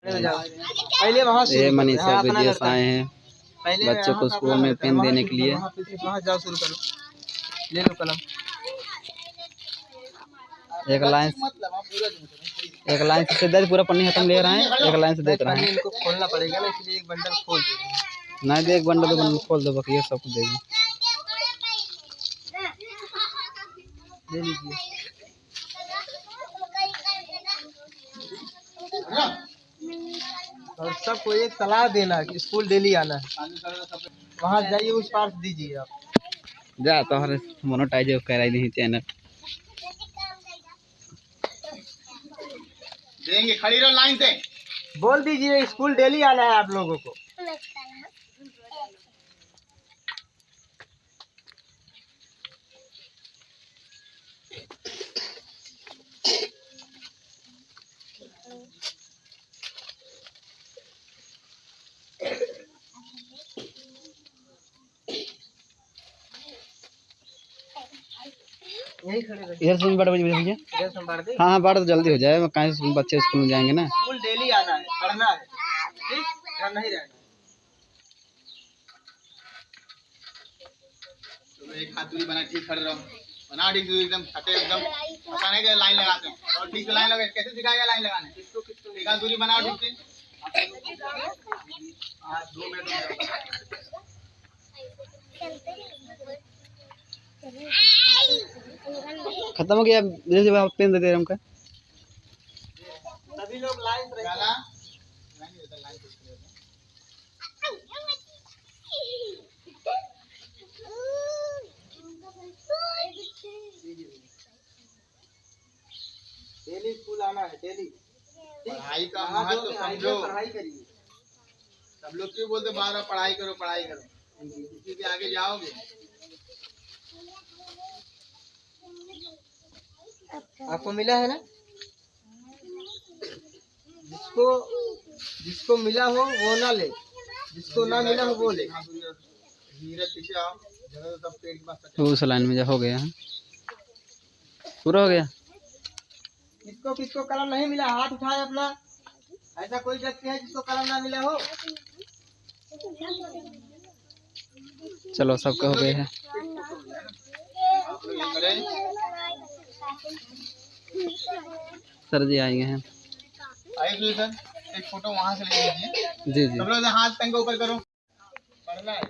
पहले वहाँ ये मनीषा विजय आए हैं बच्चों को स्कूल में पेन देने के लिए। वहाँ जाओ, शुरू करो, ले लो कलम। एक लाइन से दे पूरा पन्नी खत्म ले रहे हैं, एक लाइन से देख रहे हैं। इनको खोलना पड़ेगा ना, इसलिए एक बंडल खोल दे रहे हैं। नहीं दे, एक बंडल दो बंडल खोल दो, बाकी ये सब देगी। ले लीजिए। और सबको एक सलाह देना कि स्कूल डेली आना है। वहाँ जाइए, उस पार दीजिए आप। जा तो हर मोनेटाइज करा दी चैनल देंगे, खड़ी रहो लाइन से। बोल दीजिए स्कूल डेली आना है आप लोगों को। यही खड़े रहिए। इधर से बढ़ भैया। इधर से बढ़ दे। हाँ बढ़ तो जल्दी हो जाए, कहीं से बच्चे स्कूल में जाएंगे ना। स्कूल डेली आना है, पढ़ना है, ठीक? घर नहीं रहना। तो एक हाथ दूरी बना, ठीक खड़े रहो, बना ठीक दूरी एकदम छठे एकदम पता नहीं कि लाइन लगाते हैं। और ठीक से लाइन लगा, कैसे सिखाएगा लाइन लगाने? किसको एक हाथ दूरी बनाओ ठीक से। हाँ 2 मिनट खत्म हो गया, जैसे पेन दे दे रहे हमका। सभी लोग लाइन से रहिए। डेली स्कूल आना है, डेली। पढ़ाई का महत्व तो समझो। पढ़ाई करिए। सब लोग क्यों बोलते बार बार पढ़ाई करो पढ़ाई करो, इसी के आगे जाओगे। आपको मिला है ना? जिसको मिला हो वो ना ले, जिसको ना मिला हो वो ले। धीरे पीछे आओ, जगह सब पेड़ के पास। उस लाइन में जा, हो गया पूरा हो गया। किसको कलम नहीं मिला हाथ उठाए अपना। ऐसा कोई व्यक्ति है जिसको कलम ना मिला हो? चलो सबके हो गए हैं। सर जी आएंगे हैं। आइए सर, एक फोटो वहाँ से ले लीजिए। जी जी। सब लोग हाथ टंग ऊपर करो। पढ़ना है,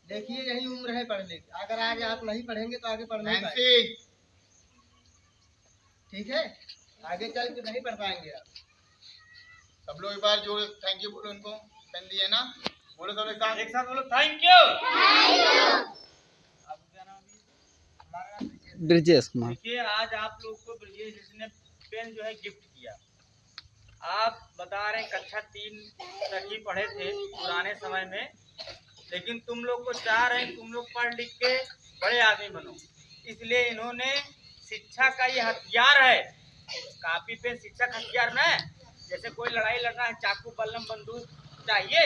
देखिए यही उम्र है पढ़ने की। अगर आगे आप नहीं पढ़ेंगे तो आगे पढ़ नहीं पाएंगे, नैन्सी, ठीक है? आगे चल के नहीं पढ़ पाएंगे आप। सब लोग एक बार जो थैंक यू बोलो उनको, पेन दिए ना, बोलो सब एक साथ बोलो थैंक यू। ब्रिजेश कुमार। देखिए आज आप लोग को ब्रिजेश ने पेन जो है गिफ्ट किया। आप बता रहे हैं कक्षा 3 तक ही पढ़े थे पुराने समय में, लेकिन तुम लोग को चाह रहे हैं तुम लोग पढ़ लिख के बड़े आदमी बनो, इसलिए इन्होंने शिक्षा का ये हथियार है। कापी पेन शिक्षा का हथियार न है। जैसे कोई लड़ाई लड़ना है, चाकू बल्लम बंदूक चाहिए,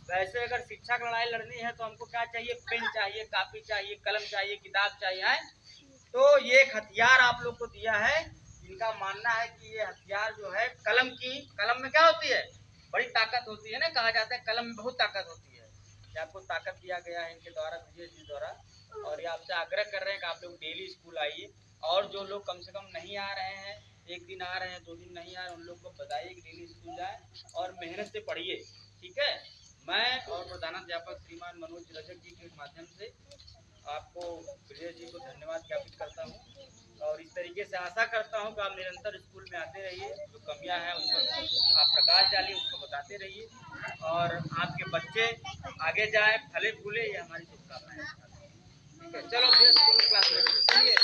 वैसे अगर शिक्षा की लड़ाई लड़नी है तो हमको क्या चाहिए? पेन चाहिए, कापी चाहिए, कलम चाहिए, किताब चाहिए है। तो ये एक हथियार आप लोग को दिया है। इनका मानना है कि ये हथियार जो है कलम में क्या होती है? बड़ी ताकत होती है ना, कहा जाता है कलम में बहुत ताकत होती है। ये आपको ताकत दिया गया है इनके द्वारा, विजय जी द्वारा। और ये आपसे आग्रह कर रहे हैं कि आप लोग डेली स्कूल आइए। और जो लोग कम से कम नहीं आ रहे हैं, 1 दिन आ रहे हैं, 2 दिन नहीं आ रहे हैं, उन लोग को बताइए कि डेली स्कूल जाए और मेहनत से पढ़िए, ठीक है? मैं और प्रधानाध्यापक श्रीमान मनोज रजक जी के माध्यम से आपको विजय जी को धन्यवाद ज्ञापित करता हूँ। और इस तरीके से आशा करता हूँ कि आप निरंतर स्कूल में आते रहिए, जो कमियां हैं उन पर आप प्रकाश डालिए, उसको बताते रहिए और आपके बच्चे आगे जाए, फले फूले, ये हमारी शुभकामनाएं हैं। ठीक है, चलो फिर क्लास में चलिए।